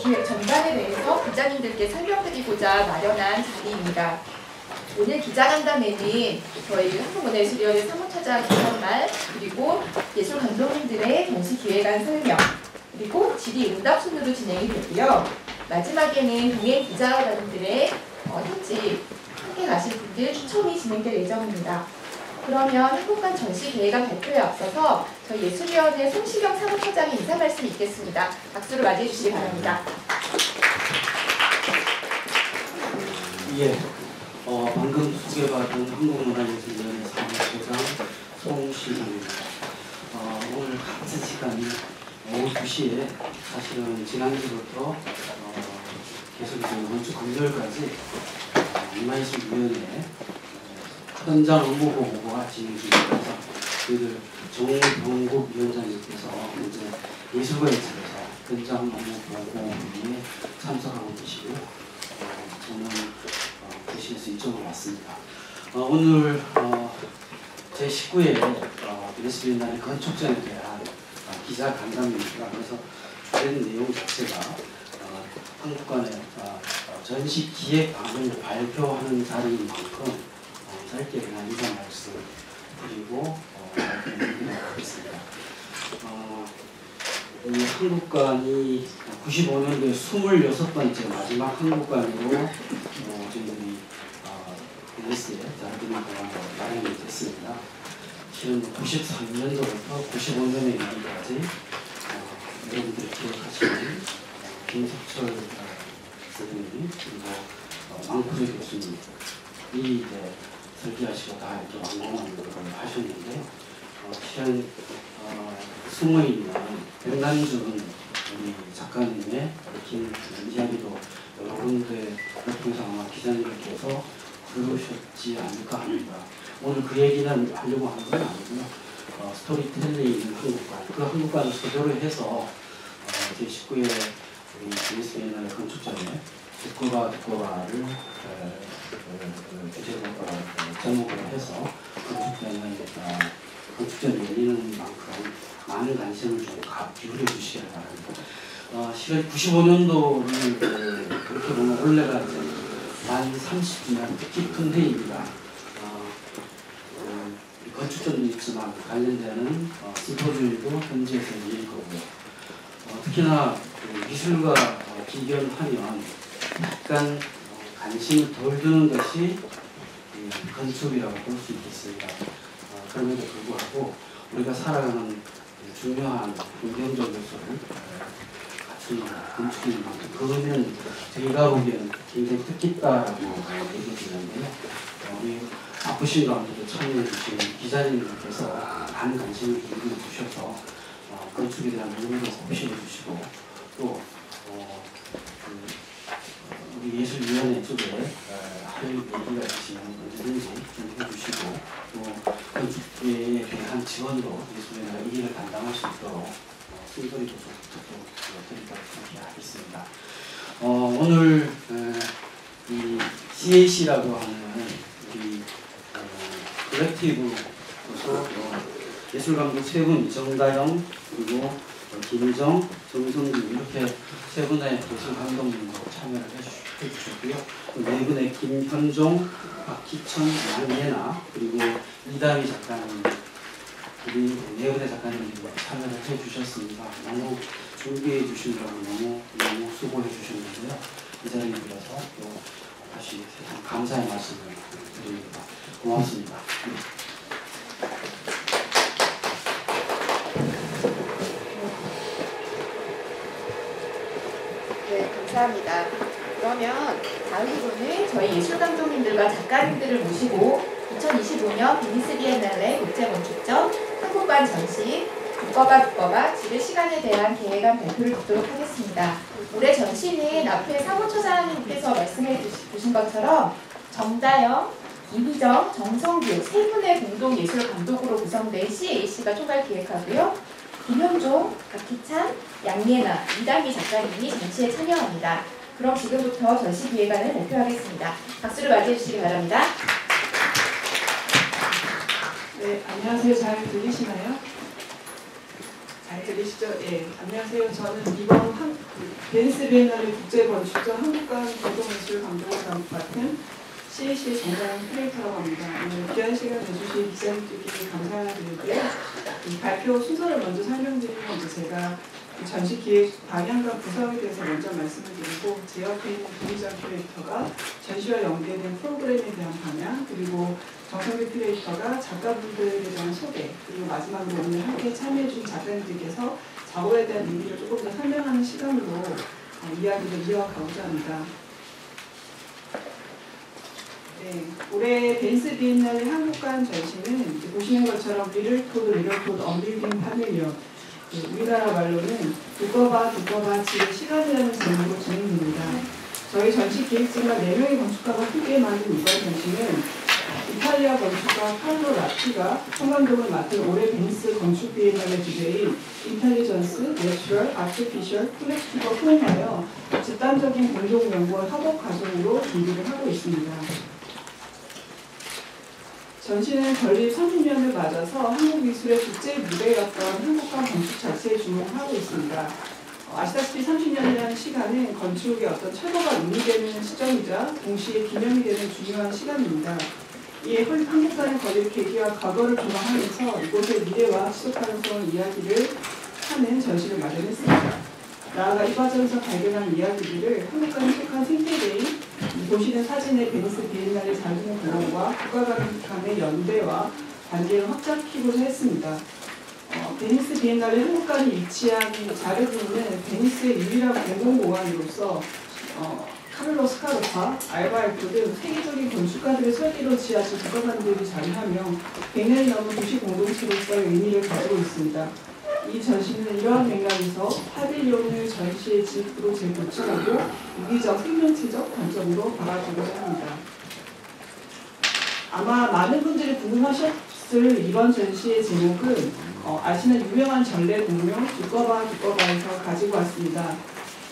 기획 전반에 대해서 기자님들께 설명드리고자 마련한 자리입니다. 오늘 기자간담회는 저희 한국문화예술위원회 사무처장 김선말, 그리고 예술 감독님들의 전시기획안 설명, 그리고 질의응답 순으로 진행이 되고요. 마지막에는 동행 기자단들의 현지 함께 가실 분들 추첨이 진행될 예정입니다. 그러면 한국관 전시기획안 발표에 앞서서 저희 예술위원회 송시경 사무처장의 인사 말씀이 있겠습니다. 박수로 맞이해 주시기 바랍니다. 예, 방금 소개받은 한국문화예술위원회 사무처장 송시경입니다. 오늘 같은 시간이 오후 2시에 사실은 지난주부터 계속 이번 주 금요일까지 문화예술위원회 현장 업무 보고가 진행 중이라서 저희들 정병국 위원장님께서 이제 예술가에 차려서 현장 업무 보고에 참석하고 계시고 저는 대신해서 이쪽으로 왔습니다. 오늘 제19회 예술비엔날레 건축전에 대한 기자 간담회입니다. 그래서 주된 내용 자체가 한국관의 전시 기획 방안을 발표하는 자리인 만큼 짧게 그냥 인사 말씀 드리고 하겠습니다. 이 한국관이 95년도에 26번째 마지막 한국관으로 저희들이 NS에 자료들이 마련이 됐습니다. 실은 93년도부터 95년에 이르기까지 여러분들이 기억하시는 김석철 선생님 그리고 망쿠르 교수님이 이제 설계하시고 다 이렇게 완공하는 걸 하셨는데 실은 숨어있는 백남준 우리 작가님의 긴 이야기도 여러 군데 통해서 아마 기자님께서 들으셨지 않을까 합니다. 오늘 그 얘기는 하려고 하는 건 아니고요. 스토리텔링 한국관, 그 한국관을 소조로 해서 제19회 우리 예술비엔날레 건축전에 듣고라를 주제로 제목으로 해서 건축전이 열리는 만큼 많은 관심을 좀 기울여 주시기 바랍니다. 실은 95년도를 그렇게 보면 원래가 만 30주년 깊은 해입니다. 건축전도 있지만 관련되는 심포지움도 현지에서 열릴 거고요. 특히나 미술과 비교하면 약간 관심을 덜 두는 것이 건축이라고 볼 수 있겠습니다. 그럼에도 불구하고 우리가 살아가는 중요한 환경적 요소를 갖추는 건축인 만큼 그거는 저희가 보기에는 굉장히 뜻깊다라고 얘기 드리는데요. 우리 바쁘신 가운데도 참여해 주신 기자님들께서 많은 관심을 기울여 주셔서 건축에 대한 의미를 호신해 주시고 또 우리 예술위원회 쪽에 할 얘기가 있으시면 언제든지 좀 해주시고 또 건축에 대한 지원도 예술위원회가 이 일을 담당할 수 있도록 순서리도 좀 부탁드리도록 생각하겠습니다. 오늘 이 CAC라고 하는 우리 컬렉티브로서 예술감독 세 분, 정다영 그리고 김정, 정성준 이렇게 세 분의 예술 감독님도 참여를 해주셨고요. 네 분의 김현종, 박희천, 양예나 그리고 이다희 작가님 우리 네 분의 작가님들이 참여를 해주셨습니다. 너무 준비해 주시느라고 너무 수고해 주셨는데요. 이 자리에 들어서 또 다시 감사의 말씀을 드립니다. 고맙습니다. 네, 감사합니다. 그러면 다음 분은 저희 예술감독님들과 작가님들을 모시고 2025년 베니스 비엔날레 국제건축전 한국관 전시 두꺼봐 지를 시간에 대한 계획안 발표를 듣도록 하겠습니다. 올해 전시는 앞에 사무처장님께서 말씀해 주신 것처럼 정다영, 이희정, 정성규 세 분의 공동 예술 감독으로 구성된 CAC가 총괄 기획하고요. 김현종, 박희찬, 양예나, 이다희 작가님이 전시에 참여합니다. 그럼 지금부터 전시 기획안을 발표하겠습니다. 박수로 맞이해 주시기 바랍니다. 네, 안녕하세요. 잘 들리시나요? 잘 들리시죠? 예, 안녕하세요. 저는 이번 베니스 비엔날레 국제건축전 한국관 공동예술 감독을 맡은 CAC의 정다영 큐레이터라고 합니다. 오늘 귀한 시간 내주신 기자님들께 감사드리고요. 발표 순서를 먼저 설명드리면 제가 전시 기획 방향과 구성에 대해서 먼저 말씀을 드리고 제 옆에 있는 김희정 큐레이터가 전시와 연계된 프로그램에 대한 방향, 그리고 정성규 큐레이터가 작가분들에 대한 소개, 그리고 마지막으로 오늘 함께 참여해준 작가님들께서 작업에 대한 의미를 조금 더 설명하는 시간으로 이야기를 이어가고자 합니다. 네, 올해 베니스 비엔날레 한국관 전시는 보시는 것처럼 리럴토드 언빌딩 파밀리언, 우리나라 말로는 두꺼봐 집의 시간이라는 제목으로 진행됩니다. 저희 전시 기획진과 4명의 건축가가 함께 만든 이번 전시는 이탈리아 건축가 칼로 라티가 총감독을 맡은 올해 베니스 건축 비엔날레 주제인 인텔리전스, 내추럴, 아티피셜, 콜렉티브가 포함하여 집단적인 공동 연구와 협업 과정으로 준비를 하고 있습니다. 전시는 건립 30년을 맞아서 한국 미술의 국제 무대였던 한국관 건축 자체에 주목을 하고 있습니다. 아시다시피 30년이라는 시간은 건축의 어떤 철거가 의미되는 시점이자 동시에 기념이 되는 중요한 시간입니다. 이에 한국관의 건립 계기와 과거를 조망하면서 이곳의 미래와 지속 가능성 이야기를 하는 전시를 마련했습니다. 나아가 이 과정에서 발견한 이야기들을 한국관에 속한 생태계인 보시는 사진의 베니스 비엔날레 자기의 공원과 국가 간의 연대와 관계를 확장키고자 했습니다. 베니스 비엔날레 한국관이 위치한 자르디는 베니스의 유일한 공공공원으로서 카를로 스카르파, 알바알토 등 세계적인 건축가들의 설계로 지어진 국가관들이 자리하며 100년이 넘은 도시 공동체로서의 의미를 가지고 있습니다. 이 전시는 이러한 맥락에서 파빌리온을 전시의 집으로 재구축하고 유기적, 생명체적 관점으로 바라보고자 합니다. 아마 많은 분들이 궁금하셨을 이번 전시의 제목은 아시는 유명한 전래 동요 두꺼바에서 가지고 왔습니다.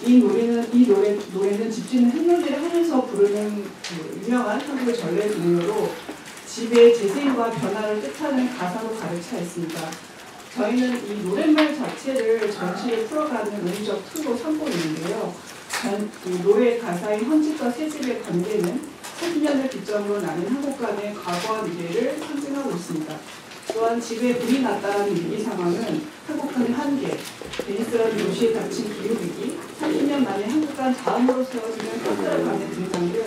이 노래는 집주인 행렬들을 하면서 부르는 유명한 한국의 전래 동요로 집의 재생과 변화를 뜻하는 가사로 가득 차 있습니다. 저희는 이 노랫말 자체를 전시에 풀어가는 음적 툴로 삼고 있는데요. 이 노래 가사인 헌집과 새집의 관계는 30년을 기점으로 나는 한국관의 과거와 미래를 상징하고 있습니다. 또한 집에 불이 났다는 위기 상황은 한국관의 한계, 베니스라는 도시에 닥친 기후위기, 30년 만에 한국관 다음으로 세워지는 컨트롤관의 등장 등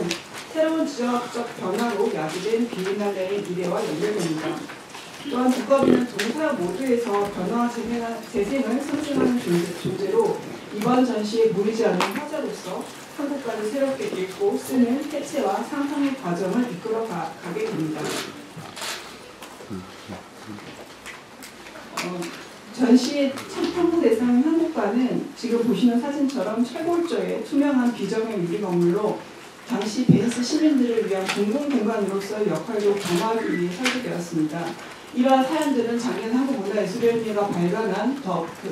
새로운 지정학적 변화로 야기된 비엔날레의 미래와 연결됩니다. 또한 두꺼비는 동사 모두에서 변화와 재생을 상징하는 존재로 이번 전시에 보이지 않는 화자로서 한국관을 새롭게 읽고 쓰는 해체와 상상의 과정을 이끌어 가게 됩니다. 전시의 탐구 대상인 한국관은 지금 보시는 사진처럼 철골조의 투명한 비정형 유리 건물로 당시 베니스 시민들을 위한 공공공간으로서의 역할도 강화하기 위해 설계되었습니다. 이러한 사연들은 작년 한국문화예술위원회가 발간한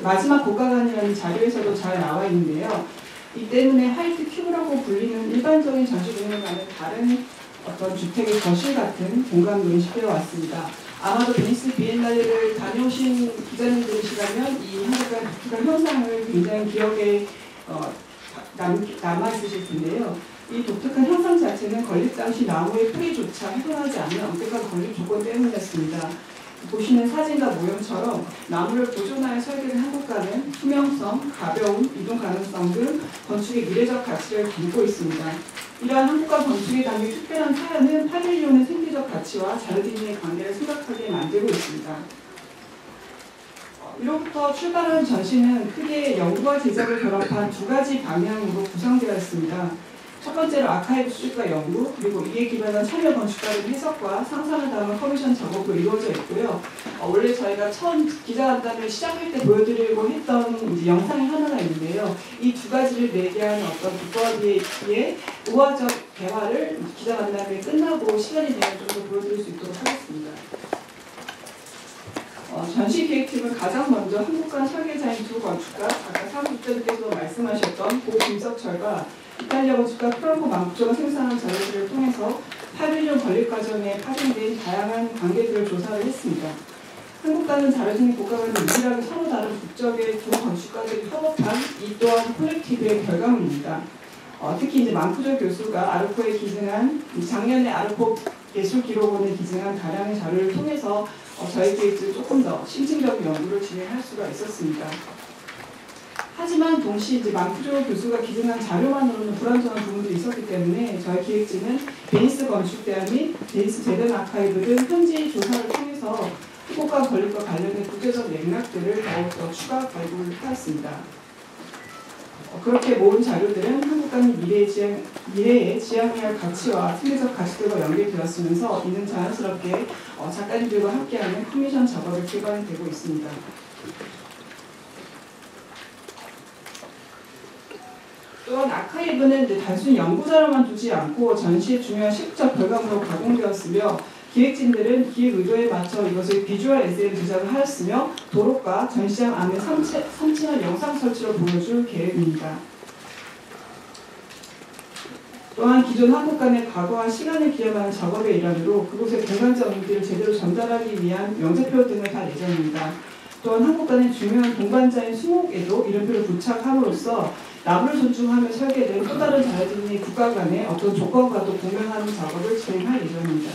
마지막 국가관이라는 자료에서도 잘 나와 있는데요. 이 때문에 화이트 큐브라고 불리는 일반적인 전시공간과는 다른 어떤 주택의 거실 같은 공간도 인식되어 왔습니다. 아마도 베니스 비엔날레를 다녀오신 기자님들이시라면 이 한국관 독특한 현상을 굉장히 기억에 남아있으실 텐데요. 이 독특한 현상 자체는 건립 당시 나무의 뿌리조차 훼손하지 않는 엄격한 건립 조건 때문이었습니다. 보시는 사진과 모형처럼 나무를 보존하여 설계된 한국관은 투명성, 가벼움, 이동 가능성 등 건축의 미래적 가치를 담고 있습니다. 이러한 한국관 건축에 담긴 특별한 사연은 파빌리온의 생태적 가치와 자르디니의 관계를 생각하게 만들고 있습니다. 이로부터 출발한 전시는 크게 연구와 제작을 결합한 두 가지 방향으로 구성되어 있습니다. 첫 번째로 아카이브 수집과 연구, 그리고 이에 기반한 참여 건축가들의 해석과 상상을 담은 커미션 작업으로 이루어져 있고요. 원래 저희가 처음 기자간담회 시작할 때 보여드리려고 했던 영상이 하나가 있는데요. 이 두 가지를 매개하는 어떤 두꺼비의 우화적 대화를 기자간담회 끝나고 시간이 되면 좀 더 보여드릴 수 있도록 하겠습니다. 전시 기획팀은 가장 먼저 한국관 설계자인 두 건축가, 아까 사무국장님께서 말씀하셨던 고 김석철과 이탈리아 건축가 프랑코 망부조가 생산한 자료들을 통해서 파빌리온 건립 과정에 파생된 다양한 관계들을 조사를 했습니다. 한국과는 자료진입 국가간의 유일하게 서로 다른 국적의 두 건축가들이 협업한 이 또한 콜렉티브의 결과물입니다. 특히 이제 만푸조 교수가 아르코에 기증한 작년에 아르코 예술기록원에 기증한 다량의 자료를 통해서 저희 기획을 조금 더 심층적인 연구를 진행할 수가 있었습니다. 하지만 동시에 이제 만푸조 교수가 기증한 자료만으로는 불완전한 부분도 있었기 때문에 저희 기획진은 베니스 건축대학 및 베니스 재단 아카이브 등 현지 조사를 통해서 후보과 건립과 관련된 국제적 맥락들을 더욱더 추가 발굴하였습니다. 그렇게 모은 자료들은 한국과의 미래에 지향해야 할 가치와 사회적 가치들과 연계되었으면서 이는 자연스럽게 작가님들과 함께하는 커미션 작업에 기반이 되고 있습니다. 또한 아카이브는 이제 단순히 연구자료만 두지 않고 전시의 중요한 실적 결과물로 가공되었으며 기획진들은 기획 의도에 맞춰 이것을 비주얼 에세이를 제작을 하였으며 도록과 전시장 안에 3채널 영상 설치로 보여줄 계획입니다. 또한 기존 한국간의 과거와 시간을 기념하는 작업의 일환으로 그곳의 공간적 의미를 제대로 전달하기 위한 명제표 등을 달 예정입니다. 또한 한국간의 중요한 동반자인 수목에도 이름표를 부착함으로써 나무를 존중하며 설계된 또 다른 자연진의 국가 간의 어떤 조건과도 공명하는 작업을 진행할 예정입니다.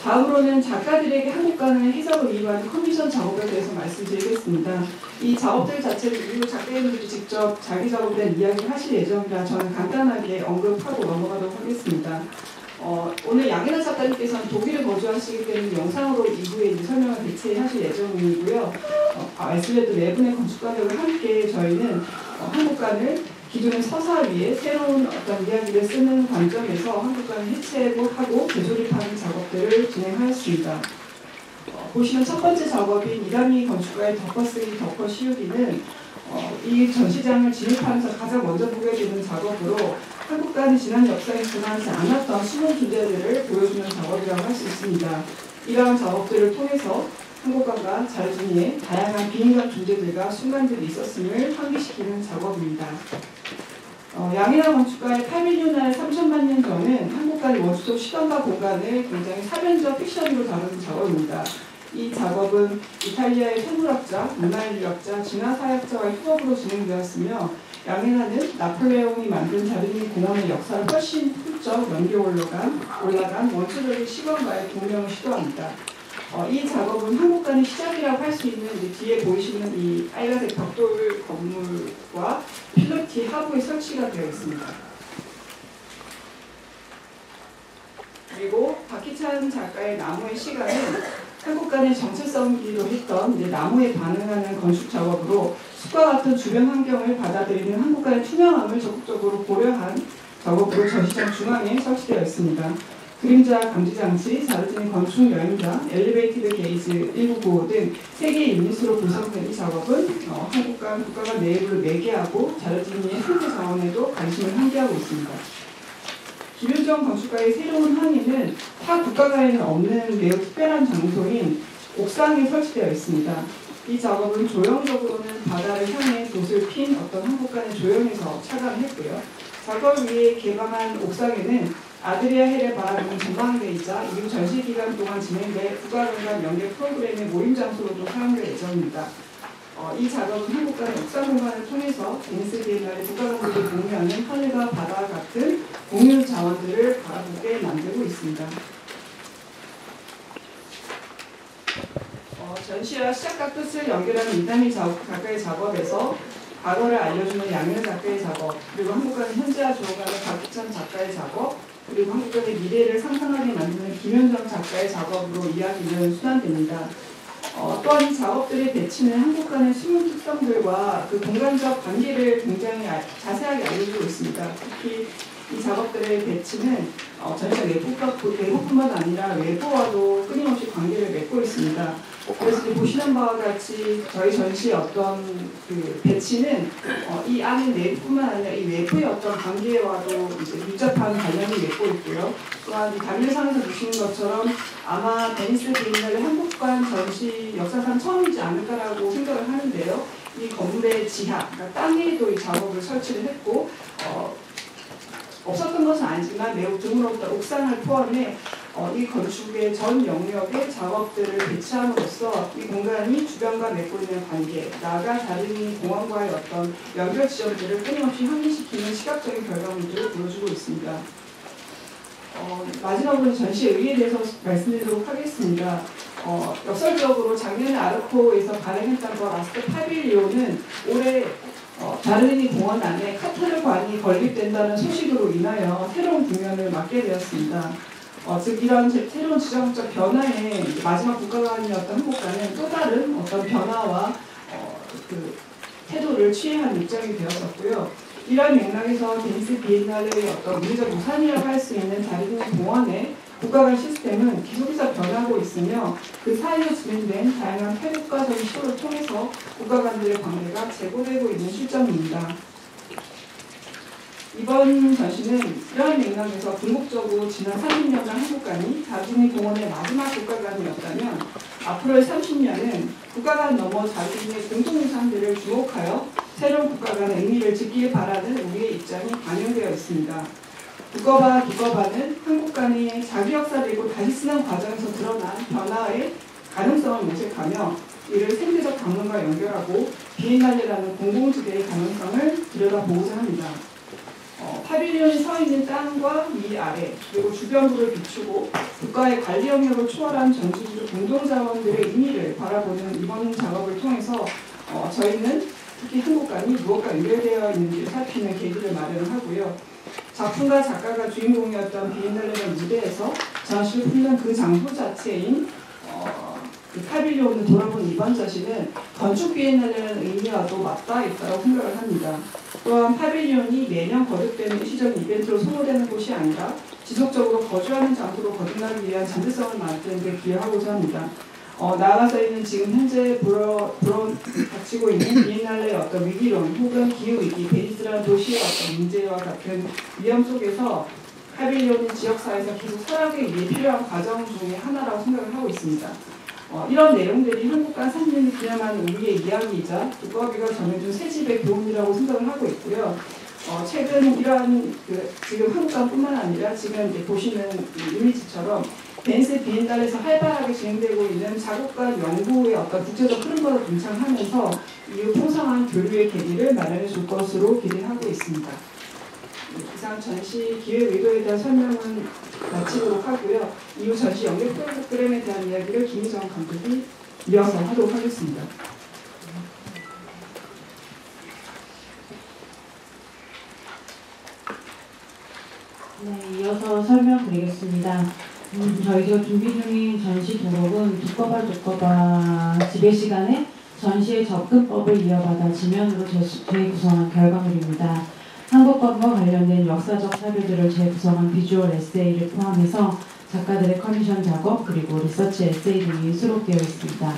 다음으로는 작가들에게 한국간의 해석을 이유하는 커미션 작업에 대해서 말씀드리겠습니다. 이 작업들 자체를 이후 작가님들이 직접 자기 작업에 대한 이야기를 하실 예정이라 저는 간단하게 언급하고 넘어가도록 하겠습니다. 오늘 양현아 작가님께서는 독일에 거주하시기 때문에 영상으로 이후에 이제 설명을 대체하실 예정이고요. 말씀드린 네 분의 건축가들과 함께 저희는 한국간을 기존의 서사 위에 새로운 어떤 이야기를 쓰는 관점에서 한국간을 해체하고 재조립하는 작업들을 진행하였습니다. 보시면 첫 번째 작업인 이라미 건축가의 덮어쓰기 덮어씌우기는 이 전시장을 진입하면서 가장 먼저 보게 되는 작업으로 한국간의 지난 역사에 드러나지 않았던 숨은 존재들을 보여주는 작업이라고 할 수 있습니다. 이러한 작업들을 통해서 한국간과 자유주의의 다양한 비인간 존재들과 순간들이 있었음을 환기시키는 작업입니다. 양이나 건축가의 8밀리언 3천만 년 전은 한국간의 원초적 시간과 공간을 굉장히 사변적 픽션으로 다루는 작업입니다. 이 작업은 이탈리아의 생물학자, 문화인류학자, 진화사학자와의 협업으로 진행되었으며 양해나는 나폴레옹이 만든 자르니 공원의 역사를 훨씬 훌쩍 연계 올라간 원초적인 시간과의 동명을 시도합니다. 이 작업은 한국간의 시작이라고 할 수 있는 뒤에 보이시는 이 빨간색 벽돌 건물과 필로티 하부에 설치가 되어 있습니다. 그리고 박희찬 작가의 나무의 시간은 한국간의 정체성이기도 했던 나무에 반응하는 건축 작업으로 숲과 같은 주변 환경을 받아들이는 한국간의 투명함을 적극적으로 고려한 작업으로 전시장 중앙에 설치되어 있습니다. 그림자 감지장치, 자르진의 건축 여행자, 엘리베이티드 게이지 1995 등 3개의 유닛으로 구성된 이 작업은 한국간 국가가 내부를 매개하고 자르진의 현재 자원에도 관심을 환기하고 있습니다. 김윤정 건축가의 새로운 항해는 타 국가가에는 없는 매우 특별한 장소인 옥상에 설치되어 있습니다. 이 작업은 조형적으로는 바다를 향해 돛을 핀 어떤 한국간의 조형에서 착안했고요. 작업을 위해 개방한 옥상에는 아드리아 해를 바라보는 전망대이자 이후 전시 기간 동안 진행될 국가공간 연계 프로그램의 모임 장소로도 사용될 예정입니다. 이 작업은 한국간의 옥상 공간을 통해서 베니스 비엔날레 국가공간이 공유하는 하늘과 바다와 같은 공유 자원들을 바라보게 만들고 있습니다. 전시와 시작과 끝을 연결하는 이다미 작가의 작업에서 과거를 알려주는 양현 작가의 작업, 그리고 한국간의 현재와 주어가는 박희찬 작가의 작업, 그리고 한국간의 미래를 상상하게 만드는 김현정 작가의 작업으로 이야기는 순환됩니다. 또한 이 작업들의 배치는 한국간의 숨은 특성들과 그 공간적 관계를 굉장히 자세하게 알려주고 있습니다. 특히 이 작업들의 배치는 전시장 내부뿐만 아니라 외부와도 끊임없이 관계를 맺고 있습니다. 그래서 보시는 바와 같이 저희 전시의 어떤 그 배치는 이 안에 내부뿐만 아니라 이 외부의 어떤 관계와도 이제 밀접한 관련이 맺고 있고요. 또한 이 담요상에서 보시는 것처럼 아마 베니스 비엔날레 한국관 전시 역사상 처음이지 않을까라고 생각을 하는데요. 이 건물의 지하, 그러니까 땅에도 이 작업을 설치를 했고 없었던 것은 아니지만 매우 드물었던 옥상을 포함해 이 건축의 전 영역의 작업들을 배치함으로써 이 공간이 주변과 맺고 있는 관계, 나아가 다른 공원과의 어떤 연결 지점들을 끊임없이 확인시키는 시각적인 결과물들을 보여주고 있습니다. 마지막으로 전시 의의에 대해서 말씀드리도록 하겠습니다. 역설적으로 작년에 아르코에서 발행했던 거 라스트 파빌리오는 올해 다르니 공원 안에 카타르관이 건립된다는 소식으로 인하여 새로운 국면을 맞게 되었습니다. 즉 이런 새로운 지정적 변화에 마지막 국가관이었던 한국관은 또 다른 어떤 변화와 그 태도를 취해야 하는 입장이 되었었고요. 이러한 맥락에서 베니스 비엔날레의 어떤 물리적 유산이라고 할 수 있는 다리니 공원의 국가관 시스템은 계속해서 변하고 있으며 그 사이에 진행된 다양한 폐국가적인 시도를 통해서 국가관들의 관계가 재고되고 있는 실정입니다. 이번 전시는 이러한 맥락에서 궁극적으로 지난 30년간 한국관이 다리니 공원의 마지막 국가관이었다면 앞으로의 30년은 국가관 넘어 자기의 공통유산들을 주목하여 새로운 국가관의 의미를 짓길 바라는 우리의 입장이 반영되어 있습니다. 두꺼바 두꺼바는 한국관이 자기 역사되고 다시 쓰는 과정에서 드러난 변화의 가능성을 모색하며 이를 생태적 방문과 연결하고 비엔날레라는 공공지대의 가능성을 들여다보고자 합니다. 파빌리온이 서 있는 땅과 위 아래 그리고 주변부를 비추고 국가의 관리 영역을 초월한 전시주 공동자원들의 의미를 바라보는 이번 작업을 통해서 저희는 특히 한국관이 무엇과 연결되어 있는지를 살피는 계기를 마련하고요. 작품과 작가가 주인공이었던 비엔날레의 무대에서 전시를 풀는 그 장소 자체인 그 파빌리온을 돌아본 이번 전시는 건축 비엔날레라는 의미와도 맞닿아 있다고 생각을 합니다. 또한 파빌리온이 매년 거듭되는 일시적인 이벤트로 소모되는 곳이 아니라 지속적으로 거주하는 장소로 거듭나기 위한 잠재성을 만드는 데 기여하고자 합니다. 나아가서는 지금 현재 닥치고 있는 비엔날레의 어떤 위기론 혹은 기후위기, 베니스라는 도시의 어떤 문제와 같은 위험 속에서 파빌리온은 지역사회에서 계속 살아가기 위해 필요한 과정 중에 하나라고 생각을 하고 있습니다. 이런 내용들이 한국관 3년을 기념하는 우리의 이야기이자 두꺼비가 정해준 새 집의 교훈이라고 생각을 하고 있고요. 최근 이러한 지금 한국관뿐만 아니라 지금 이제 보시는 이미지처럼 베니스 비엔날레에서 활발하게 진행되고 있는 자국간 연구의 어떤 국제적 흐름과도 동참하면서 이후 풍성한 교류의 계기를 마련해 줄 것으로 기대하고 있습니다. 이상 전시 기획 의도에 대한 설명은 마치도록 하고요. 이후 전시 연계 프로그램에 대한 이야기를 김희정 감독이 이어서 하도록 하겠습니다. 네, 이어서 설명드리겠습니다. 저희가 준비 중인 전시 도록은 두꺼바 지배 시간에 전시의 접근법을 이어받아 지면으로 재구성한 결과물입니다. 한국관과 관련된 역사적 사료들을 재구성한 비주얼 에세이를 포함해서 작가들의 커미션 작업 그리고 리서치 에세이 등이 수록되어 있습니다.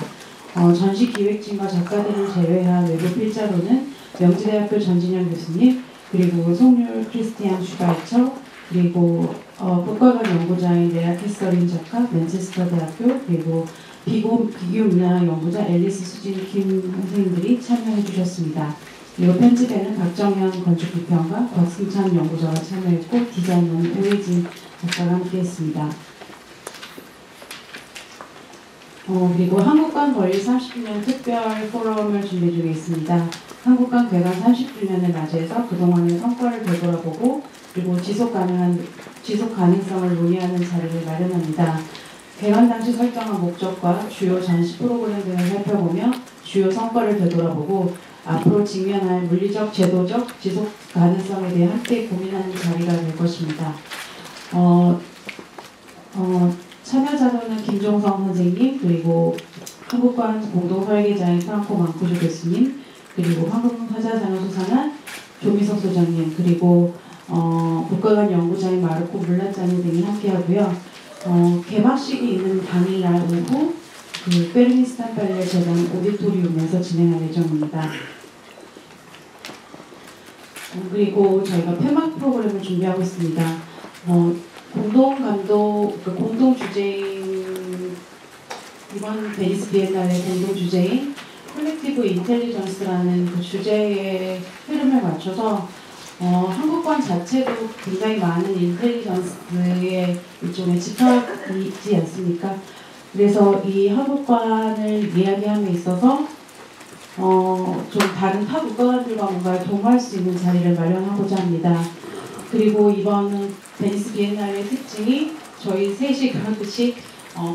전시 기획진과 작가들을 제외한 외부 필자로는 명지대학교 전진영 교수님 그리고 송률 크리스티안 슈바이처 그리고 국가관 연구자인 레아 캐서린 작가 맨체스터 대학교 그리고 비교문화 연구자 앨리스 수진 김 선생님들이 참여해 주셨습니다. 그리고 편집에는 박정현 건축비평가, 곽승찬 연구자가 참여했고 디자인은 오혜진 작가가 함께했습니다. 그리고 한국관 건립 30주년 특별 포럼을 준비 중에 있습니다. 한국관 개관 30주년을 맞이해서 그동안의 성과를 되돌아보고 그리고 지속 가능성을 논의하는 자리를 마련합니다. 개관 당시 설정한 목적과 주요 전시 프로그램 등을 살펴보며 주요 성과를 되돌아보고 앞으로 직면할 물리적, 제도적, 지속 가능성에 대해 함께 고민하는 자리가 될 것입니다. 참여자로는 김종성 선생님, 그리고 한국관 공동설계자인 프랑코 망쿠주 교수님, 그리고 황금화자장소산한 조미석 소장님, 그리고 국가관 연구자인 마르코 물라짜니 등이 함께하고요. 개막식이 있는 당일날 오후 그 페르미스탄 발레 재단 오디토리움에서 진행할 예정입니다. 그리고 저희가 폐막 프로그램을 준비하고 있습니다. 공동 주제인 이번 베니스 비엔날레 공동 주제인 콜렉티브 인텔리전스라는 그 주제의 흐름에 맞춰서 한국관 자체도 굉장히 많은 인텔리전스의 일종의 집합이지 않습니까? 그래서 이 한국관을 이야기함에 있어서 좀 다른 타 국가관들과 뭔가 동화할 수 있는 자리를 마련하고자 합니다. 그리고 이번 베니스 비엔날레의 특징이 저희 셋이 그렇듯이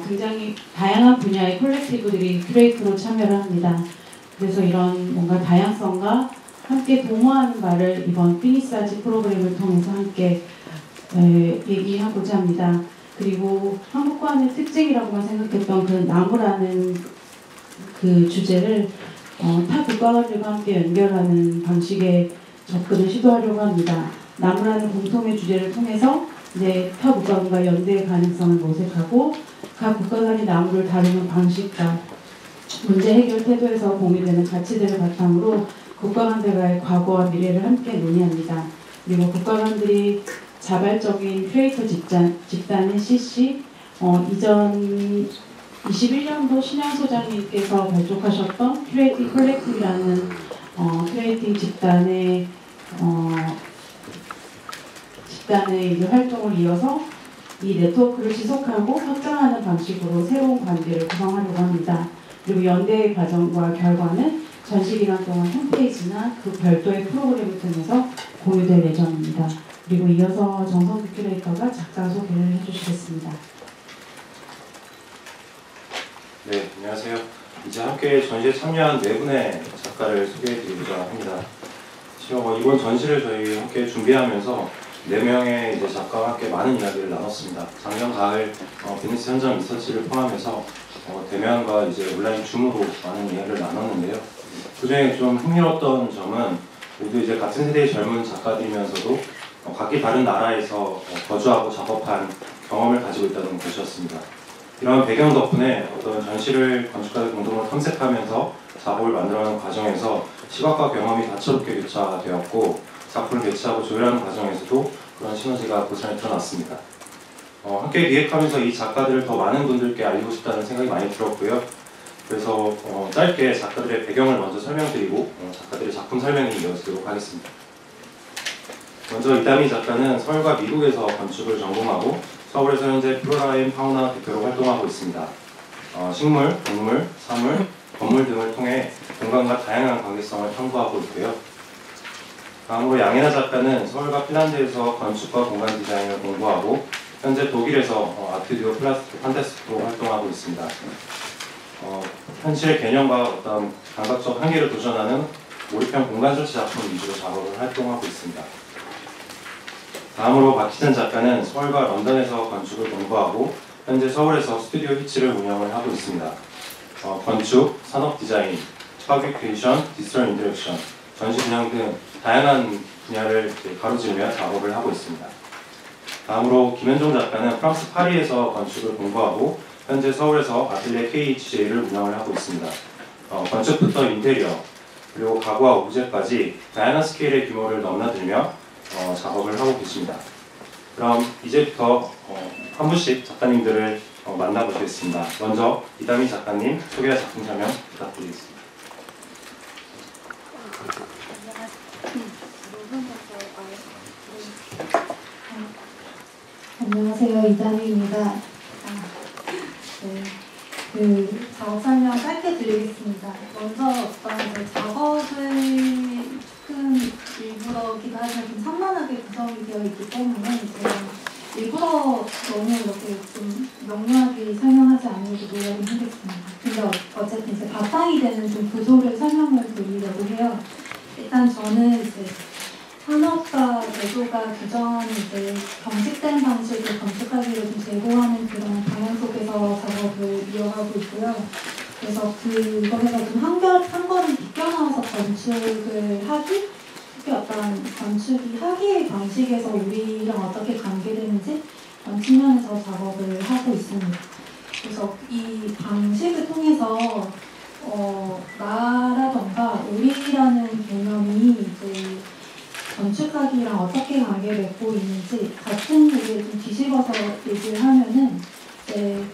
굉장히 다양한 분야의 콜렉티브들이 큐레이터로 참여를 합니다. 그래서 이런 뭔가 다양성과 함께 동화하는 바를 이번 피니스아지 프로그램을 통해서 함께 얘기하고자 합니다. 그리고 한국관의 특징이라고만 생각했던 그 나무라는 그 주제를 타 국가관들과 함께 연결하는 방식의 접근을 시도하려고 합니다. 나무라는 공통의 주제를 통해서 이제 타 국가관과 연대의 가능성을 모색하고 각 국가 간의 나무를 다루는 방식과 문제 해결 태도에서 공유되는 가치들을 바탕으로 국가 간들과의 과거와 미래를 함께 논의합니다. 그리고 국가 간들이 자발적인 큐레이터 집단인 CC 이전 21년도 신양 소장님께서 발족하셨던 큐레이팅 콜렉티브라는 큐레이팅 집단의 이제 활동을 이어서 이 네트워크를 지속하고 확장하는 방식으로 새로운 관계를 구성하려고 합니다. 그리고 연대의 과정과 결과는 전시 기간 동안 홈페이지나 그 별도의 프로그램을 통해서 공유될 예정입니다. 그리고 이어서 정성규 큐레이터가 작가 소개를 해주시겠습니다. 네, 안녕하세요. 이제 함께 전시에 참여한 4분의 작가를 소개해드리고자 합니다. 이번 전시를 저희 함께 준비하면서 4명의 이제 작가와 함께 많은 이야기를 나눴습니다. 작년 가을 베니스 현장 리서치를 포함해서 대면과 이제 온라인 줌으로 많은 이야기를 나눴는데요. 그중에 좀 흥미로웠던 점은 모두 이제 같은 세대의 젊은 작가들이면서도 각기 다른 나라에서 거주하고 작업한 경험을 가지고 있다는 것이었습니다. 이런 배경 덕분에 어떤 전시를 건축가들 공동으로 탐색하면서 작업을 만들어가는 과정에서 시각과 경험이 다채롭게 교차되었고 작품을 배치하고 조율하는 과정에서도 그런 시너지가 고스란히 드러났습니다. 함께 기획하면서 이 작가들을 더 많은 분들께 알리고 싶다는 생각이 많이 들었고요. 그래서 짧게 작가들의 배경을 먼저 설명드리고 작가들의 작품 설명이 이어지도록 하겠습니다. 먼저 이다미 작가는 서울과 미국에서 건축을 전공하고 서울에서 현재 플로라 앤 파우나 대표로 활동하고 있습니다. 식물, 동물, 사물, 건물 등을 통해 공간과 다양한 관계성을 탐구하고 있고요. 다음으로 양혜나 작가는 서울과 핀란드에서 건축과 공간 디자인을 공부하고 현재 독일에서 아트듀오 판타스틱으로 활동하고 있습니다. 현실의 개념과 어떤 감각적 한계를 도전하는 몰입형 공간 설치 작품 위주로 작업을 활동하고 있습니다. 다음으로 박희진 작가는 서울과 런던에서 건축을 공부하고 현재 서울에서 스튜디오 히치를 운영을 하고 있습니다. 건축, 산업 디자인, 파브리케이션, 디지털 인터랙션, 전시 분양 등 다양한 분야를 가로지르며 작업을 하고 있습니다. 다음으로 김현종 작가는 프랑스 파리에서 건축을 공부하고 현재 서울에서 아틀리에 KHJ를 운영을 하고 있습니다. 건축부터 인테리어, 그리고 가구와 오브제까지 다양한 스케일의 규모를 넘나들며 작업을 하고 계십니다. 그럼 이제부터 한 분씩 작가님들을 만나보겠습니다. 먼저 이다미 작가님 소개와 작품 설명 부탁드리겠습니다. 안녕하세요, 이다미입니다. 네, 작업 설명 짧게 드리겠습니다. 먼저 어떤 작업을 조금 일부러 기다리면 좀 산만하게 구성이 되어 있기 때문에 제가 일부러 너무 이렇게 좀 명료하게 설명하지 않으려고 노력을 하겠습니다. 근데 어쨌든 이제 바탕이 되는 좀 구조를 설명을 드리려고 해요. 일단 저는 이제 산업과 제도가 규정하는 이제 경직된 방식의 건축하기를 좀 제고하는 그런 방향 속에서 작업을 이어가고 있고요. 그래서 그거에서 좀 한 걸음 비껴나와서 건축을 하기, 특히 어떤 건축이 하기의 방식에서 우리랑 어떻게 관계되는지 그런 측면에서 작업을 하고 있습니다. 그래서 이 방식을 통해서 나라던가 우리라는 개념이 이제 건축하기랑 어떻게 관계를 맺고 있는지 같은 얘기를 좀 뒤집어서 얘기를 하면은 이제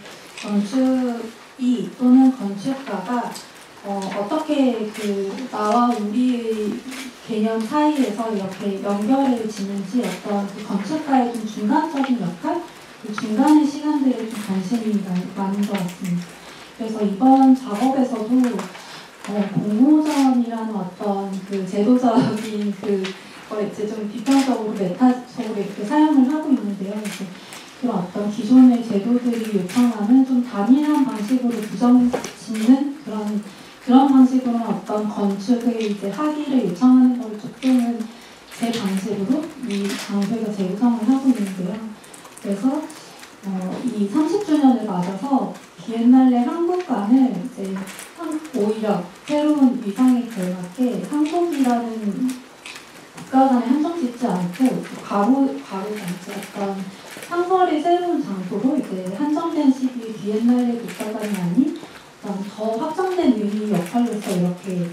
건축이 또는 건축가가 어떻게 나와 우리의 개념 사이에서 이렇게 연결을 짓는지 어떤 건축가의 좀 중간적인 역할, 그 중간의 시간들에 좀 관심이 많은 것 같습니다. 그래서 이번 작업에서도 공모전이라는 어떤 제도적인 걸 이제 좀 비평적으로 메타적으로 이렇게 사용을 하고 있는데요. 그런 어떤 기존의 제도들이 요청하는 좀 단일한 방식으로 규정 짓는 그런 방식으로는 어떤 건축을 이제 하기를 요청하는 걸 조금은 제 방식으로 이 장소에서 재구성을 하고 있는데요. 그래서 이 30주년을 맞아서 비엔날레 한국관을 이제 오히려 새로운 위상에 걸맞게 한국이라는 국가관에 한정짓지 않고 과거지 어떤 상설의 새로운 장소로 이제 한정된 시기에 비엔날레 국가관이 아닌 더 확장된 의미 역할로서 이렇게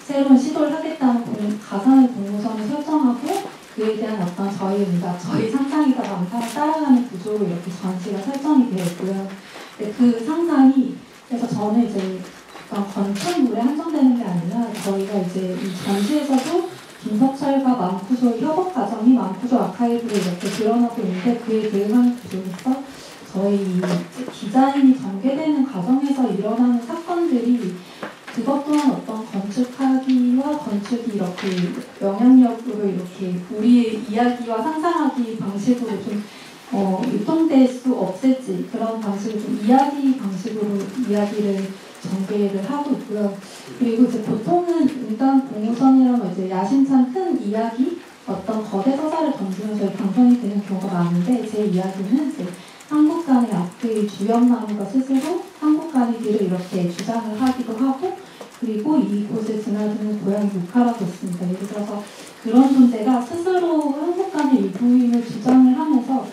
새로운 시도를 하겠다는 가상의 공모전을 설정하고 그에 대한 어떤 저희 의미가 저희 상상이가 망상을 따라가는 구조로 이렇게 전시가 설정이 되어 있고요. 그 상상이 그래서 저는 이제 건축물에 한정되는 게 아니라 저희가 이제 이 전시에서도 김석철과 만쿠소의 협업 과정이 만쿠소 아카이브로 이렇게 드러나고 있는데 그에 대응하는 구조로서 저희 디자인이 전개되는 과정에서 일어나는 사건들이 그것 또한 어떤 건축하기와 건축이 이렇게 영향력으로 이렇게 우리의 이야기와 상상하기 방식으로 좀 유통될 수 없을지 그런 방식으로 좀 이야기 방식으로 이야기를 전개를 하고 있고요. 그리고 이제 보통은 일단 공모전이라면 이제 야심찬 큰 이야기 어떤 거대 서사를 던지면서 방송이 되는 경우가 많은데 제 이야기는 이제 한국관의 앞의 주역나무가 스스로 한국관의 길을 이렇게 주장을 하기도 하고 그리고 이곳에 드나드는 고양이 루카라고 있습니다. 예를 들어서 그런 존재가 스스로 한국관의 일부임을 주장을 하면서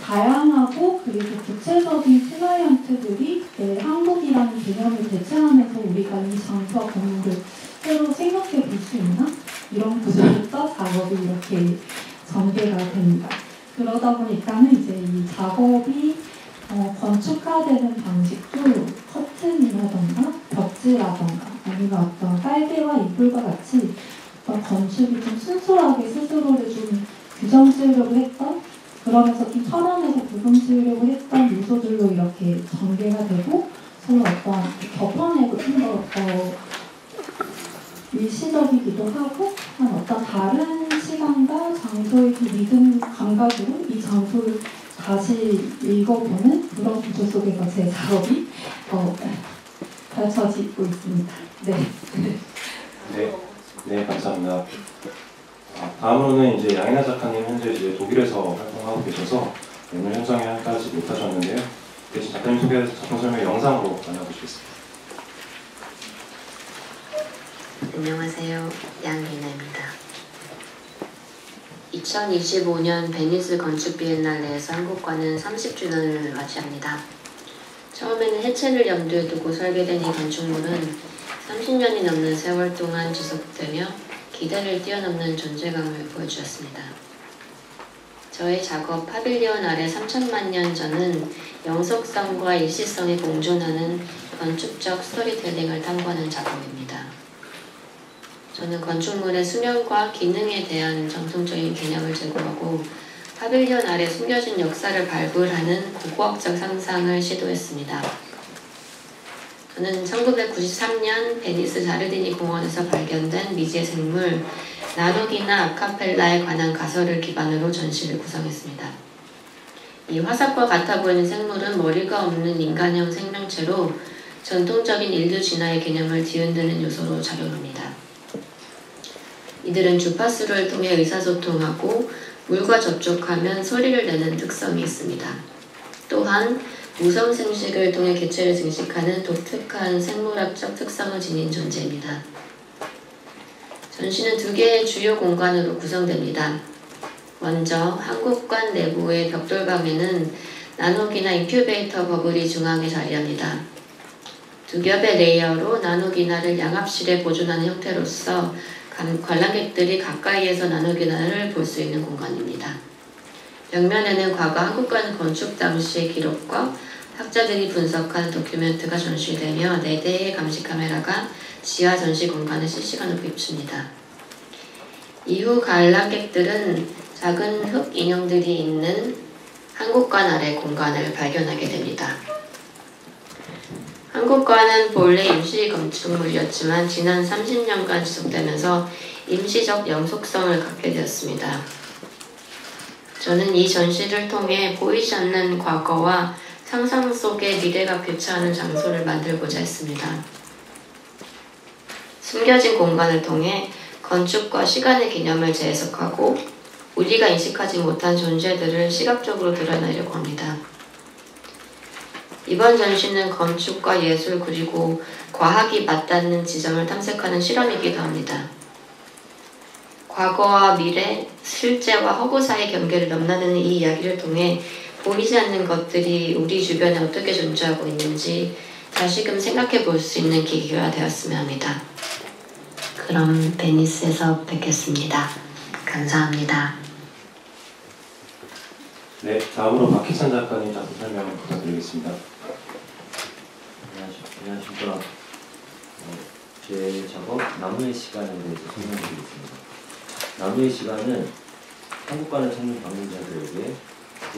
다양하고 그리고 구체적인 클라이언트들이 한국이라는 개념을 대체하면서 우리가 이 장소와 건물을 새로 생각해 볼 수 있나? 이런 구조로서 작업이 이렇게 전개가 됩니다. 그러다 보니까는 이제 이 작업이 건축화되는 방식도 커튼이라던가 벽지라던가 아니면 어떤 빨대와 이불과 같이 어떤 건축이 좀 순수하게 스스로를 좀 규정 지으려고 했던 그러면서 좀 철원에서 부금 지으려고 했던 요소들로 이렇게 전개가 되고 서로 어떤 겹쳐내고 좀 더 일시적이기도 하고 어떤 다른 시간과 장소의 그 리듬 감각으로 이 장소를 다시 읽어보는 그런 구조 속에서 제 작업이 펼쳐지고 있습니다. 네, 감사합니다. 다음으로는 이제 양이나 작가님 현재 이제 독일에서 활동하고 계셔서 오늘 현장에 함께하지 못하셨는데요. 대신 작가님 소개해서 작품 설명 영상으로 만나보시겠습니다. 안녕하세요. 양리나입니다. 2025년 베니스 건축 비엔날레에서 한국관은 30주년을 맞이합니다. 처음에는 해체를 염두에 두고 설계된 이 건축물은 30년이 넘는 세월 동안 지속되며 기대를 뛰어넘는 존재감을 보여주었습니다. 저의 작업 파빌리온 아래 3천만 년 전은 영속성과 일시성이 공존하는 건축적 스토리텔링을 탐구하는 작업입니다. 저는 건축물의 수명과 기능에 대한 정통적인 개념을 제고하고 파빌리온 아래 숨겨진 역사를 발굴하는 고고학적 상상을 시도했습니다. 저는 1993년 베니스 자르디니 공원에서 발견된 미지의 생물 나누기나 아카펠라에 관한 가설을 기반으로 전시를 구성했습니다. 이 화석과 같아 보이는 생물은 머리가 없는 인간형 생명체로 전통적인 인류 진화의 개념을 뒤흔드는 요소로 작용합니다. 이들은 주파수를 통해 의사소통하고 물과 접촉하면 소리를 내는 특성이 있습니다. 또한 무성 생식을 통해 개체를 증식하는 독특한 생물학적 특성을 지닌 존재입니다. 전시는 두 개의 주요 공간으로 구성됩니다. 먼저 한국관 내부의 벽돌방에는 나노기나 인큐베이터 버블이 중앙에 자리합니다. 두 겹의 레이어로 나노기나를 양압실에 보존하는 형태로서 관람객들이 가까이에서 나노기나를 볼 수 있는 공간입니다. 벽면에는 과거 한국관 건축 당시의 기록과 학자들이 분석한 도큐멘트가 전시되며 4대의 감시 카메라가 지하 전시 공간을 실시간으로 비춥니다. 이후 관람객들은 작은 흙 인형들이 있는 한국관 아래 공간을 발견하게 됩니다. 한국관은 본래 임시 건축물이었지만 지난 30년간 지속되면서 임시적 영속성을 갖게 되었습니다. 저는 이 전시를 통해 보이지 않는 과거와 상상 속의 미래가 교차하는 장소를 만들고자 했습니다. 숨겨진 공간을 통해 건축과 시간의 개념을 재해석하고 우리가 인식하지 못한 존재들을 시각적으로 드러내려고 합니다. 이번 전시는 건축과 예술 그리고 과학이 맞닿는 지점을 탐색하는 실험이기도 합니다. 과거와 미래, 실제와 허구 사이의 경계를 넘나드는 이 이야기를 통해 보이지 않는 것들이 우리 주변에 어떻게 존재하고 있는지 다시금 생각해 볼 수 있는 계기가 되었으면 합니다. 그럼 베니스에서 뵙겠습니다. 감사합니다. 네, 다음으로 박희찬 작가님 작품 설명 부탁드리겠습니다. 안녕하십니까. 제 작업 나무의 시간에 대해서 설명드리겠습니다. 나무의 시간은 한국관을 찾는 방문자들에게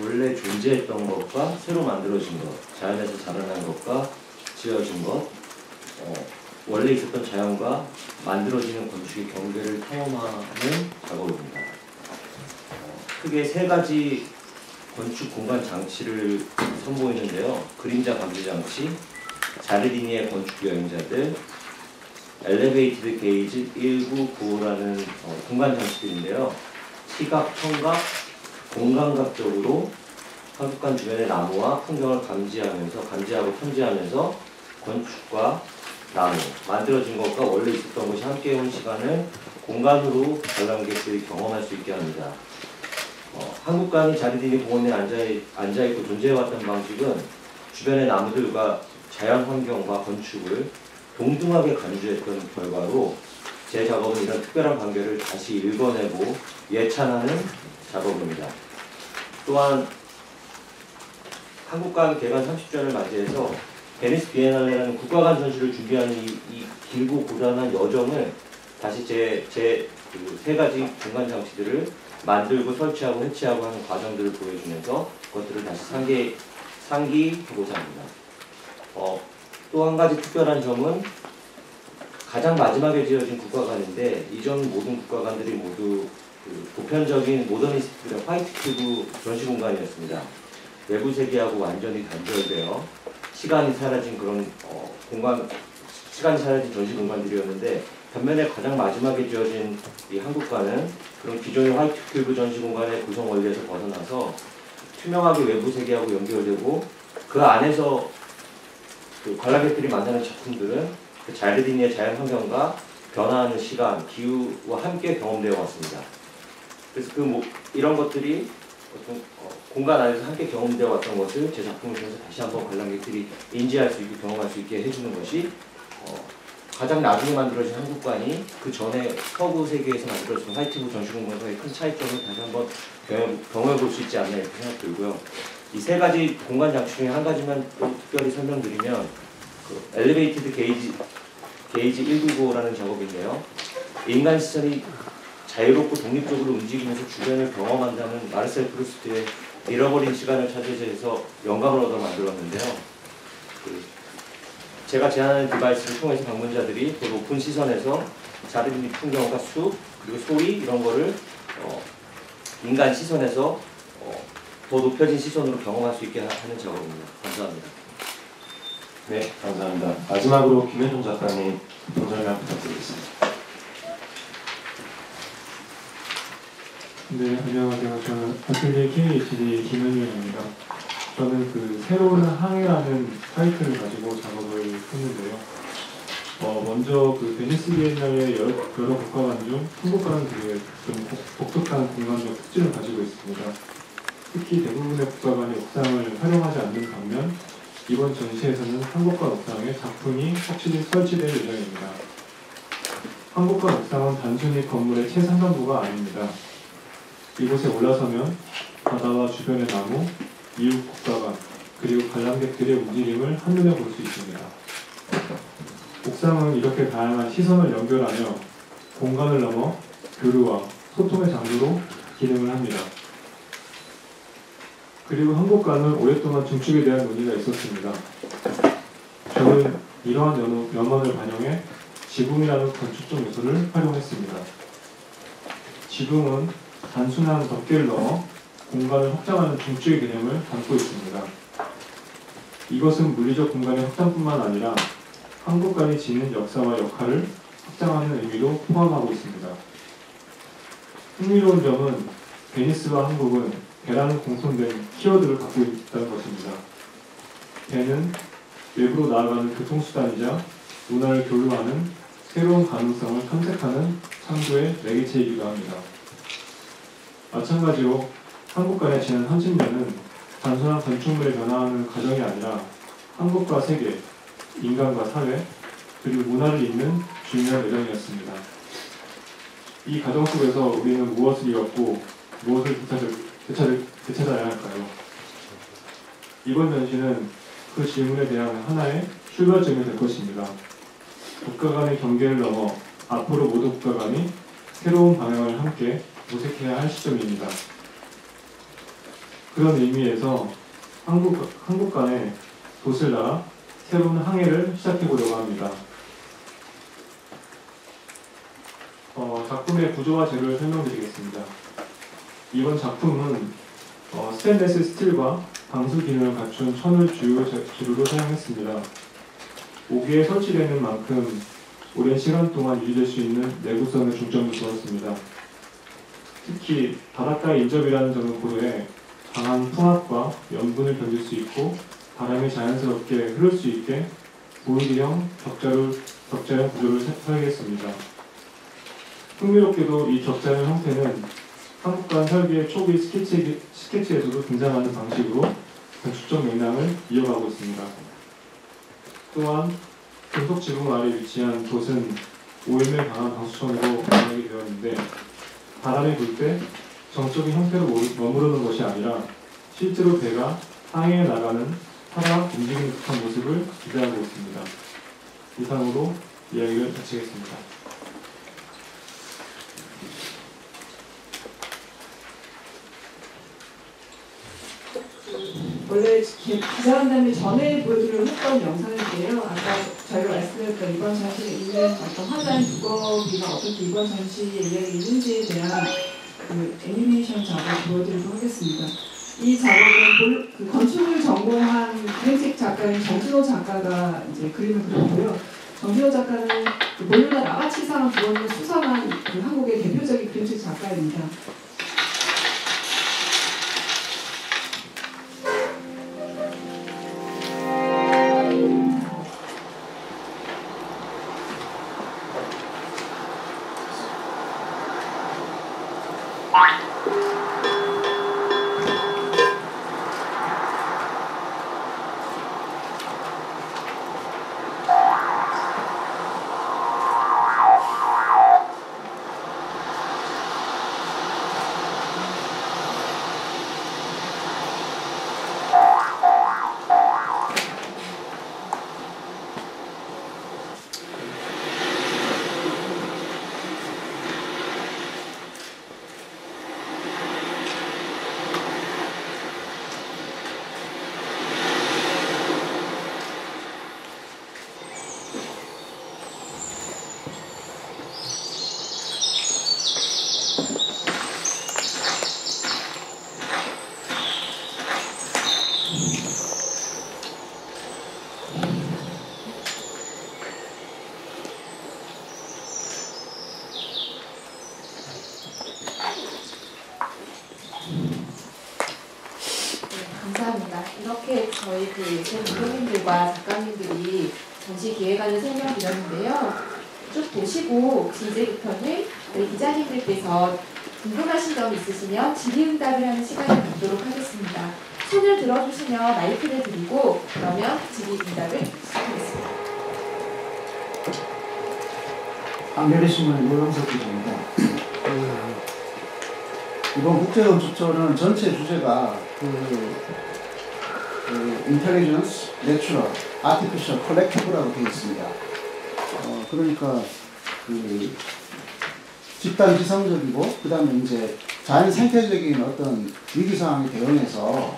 원래 존재했던 것과 새로 만들어진 것, 자연에서 자라난 것과 지어진 것, 원래 있었던 자연과 만들어지는 건축의 경계를 탐험하는 작업입니다. 크게 3가지 건축 공간 장치를 선보이는데요. 그림자 감지 장치, 자르디니의 건축 여행자들, 엘리베이티드 게이지 1995라는 공간 장치들인데요. 시각, 청각, 공간각적으로 한국관 주변의 나무와 풍경을 감지하고 탐지하면서 건축과 나무, 만들어진 것과 원래 있었던 것이 함께 온 시간을 공간으로 관람객들이 경험할 수 있게 합니다. 한국관이 자르디니 공원에 앉아있고 존재해왔던 방식은 주변의 나무들과 자연 환경과 건축을 동등하게 간주했던 결과로 제 작업은 이런 특별한 관계를 다시 읽어내고 예찬하는 작업입니다. 또한 한국관 개관 30주년을 맞이해서 베니스 비엔날레라는 국가관 전시를 준비하는 이 길고 고단한 여정을 다시 제 3가지 공간 장치들을 만들고 설치하고 해체하고 하는 과정들을 보여주면서 그것들을 다시 상기하고자 합니다. 또 한 가지 특별한 점은 가장 마지막에 지어진 국가관인데 이전 모든 국가관들이 모두 보편적인 모더니스트의 화이트 큐브 전시 공간이었습니다. 외부 세계하고 완전히 단절되어 시간이 사라진 전시 공간들이었는데 반면에 가장 마지막에 지어진 이 한국관은 그런 기존의 화이트 큐브 전시 공간의 구성 원리에서 벗어나서 투명하게 외부 세계하고 연결되고 그 안에서 관람객들이 만나는 작품들은 그 자르디니의 자연 환경과 변화하는 시간, 기후와 함께 경험되어 왔습니다. 그래서 이런 것들이 어떤 공간 안에서 함께 경험되어 왔던 것을 제 작품을 통해서 다시 한번 관람객들이 인지할 수 있고 경험할 수 있게 해주는 것이 가장 나중에 만들어진 한국관이 그 전에 서구 세계에서 만들어진 화이트브 전시공간과의 큰 차이점을 다시 한번 경험해 볼 수 있지 않나 이렇게 생각 들고요. 이 3가지 공간 장치 중에 한 가지만 또 특별히 설명드리면 엘리베이티드 게이지 199라는 작업인데요. 인간 시선이 자유롭고 독립적으로 움직이면서 주변을 경험한다는 마르셀 프루스트의 잃어버린 시간을 찾으셔서 영감을 얻어 만들었는데요. 제가 제안하는 디바이스를 통해서 방문자들이 더 높은 시선에서 자르디니 풍경과 숲, 그리고 소리 이런 거를 인간 시선에서 더 높여진 시선으로 경험할 수 있게 하는 작업입니다. 감사합니다. 네, 감사합니다. 마지막으로 김현종 작가님 설명 부탁드리겠습니다. 네, 안녕하세요. 저는 아틀리에 KHD 김현종입니다. 저는 새로운 항해라는 타이틀을 가지고 작업을 했는데요. 먼저 베니스 비엔날레 여러 국가관 중 한국관은 되게 좀 독특한 공간적 특징을 가지고 있습니다. 특히 대부분의 국가관이 옥상을 활용하지 않는 반면 이번 전시에서는 한국관 옥상에 작품이 확실히 설치될 예정입니다. 한국관 옥상은 단순히 건물의 최상단부가 아닙니다. 이곳에 올라서면 바다와 주변의 나무, 이웃 국가관, 그리고 관람객들의 움직임을 한눈에 볼 수 있습니다. 옥상은 이렇게 다양한 시선을 연결하며 공간을 넘어 교류와 소통의 장소로 기능을 합니다. 그리고 한국관은 오랫동안 중축에 대한 논의가 있었습니다. 저는 이러한 염원을 반영해 지붕이라는 건축적 요소를 활용했습니다. 지붕은 단순한 덮개를 넣어 공간을 확장하는 중축의 개념을 담고 있습니다. 이것은 물리적 공간의 확장뿐만 아니라 한국관이 지닌 역사와 역할을 확장하는 의미도 포함하고 있습니다. 흥미로운 점은 베니스와 한국은 배라는 공통된 키워드를 갖고 있다는 것입니다. 배는 외부로 나아가는 교통수단이자 문화를 교류하는 새로운 가능성을 탐색하는 창조의 매개체이기도 합니다. 마찬가지로 한국관의 지난 30년은 단순한 건축물에 변화하는 과정이 아니라 한국과 세계, 인간과 사회, 그리고 문화를 잇는 중요한 여정이었습니다. 이 과정 속에서 우리는 무엇을 잃었고 무엇을 되찾아야 할까요? 이번 전시는 그 질문에 대한 하나의 출발점이 될 것입니다. 국가 간의 경계를 넘어 앞으로 모두 국가 간이 새로운 방향을 함께 모색해야 할 시점입니다. 그런 의미에서 한국 간의 돛을 달아 새로운 항해를 시작해보려고 합니다. 작품의 구조와 재료를 설명드리겠습니다. 이번 작품은 스테인레스 스틸과 방수 기능을 갖춘 천을 주로 사용했습니다. 옥에 설치되는 만큼 오랜 시간 동안 유지될 수 있는 내구성에 중점을 두었습니다. 특히 바닷가 인접이라는 점을 고려해 강한 풍압과 염분을 견딜 수 있고 바람이 자연스럽게 흐를 수 있게 보이드형 격자형 구조를 설계했습니다. 흥미롭게도 이 격자형 형태는 한국관 설계의 초기 스케치에서도 등장하는 방식으로 건축적 맥락을 이어가고 있습니다. 또한 금속 지붕 아래 위치한 돛은 오염에 강한 방수천으로 마련이 되었는데 바람이 불 때 정적인 형태로 머무르는 것이 아니라 실제로 배가 항해에 나가는 살아 움직이는 듯한 모습을 기대하고 있습니다. 이상으로 이야기를 마치겠습니다. 원래 기자간담회 전에 보여드리려고 했던 영상인데요. 아까 저희가 말씀드렸던 이번 전시에 있는 어떤 화자의 두꺼비가 어떻게 이번 전시에 이야기 있는지에 대한 그 애니메이션 작업을 보여드리도록 하겠습니다. 이 작업은 그 건축을 전공한 그림책 작가인 정진호 작가가 이제 그림을 그렸고요. 정진호 작가는 그 몰루나 나가치상 부원을 수상한 그 한국의 대표적인 그림책 작가입니다. 감사합니다. 이렇게 저희 그 예술감독님들과 작가님들이 전시 기획안을 설명드렸는데요. 쭉 보시고 혹시 이제부터는 우리 기자님들께서 궁금하신 점이 있으시면 질의응답을 하는 시간을 갖도록 하겠습니다. 손을 들어주시면 마이크를 드리고 그러면 질의응답을 시작하겠습니다. 한겨레신문의 노영석 기자입니다. 이번 국제건축제는 전체 주제가 인텔리전스, 내추럴, 아티피셜, 컬렉티브라고 되어 있습니다. 그러니까 그 집단 지성적이고 그 다음에 이제 자연 생태적인 어떤 위기 상황에 대응해서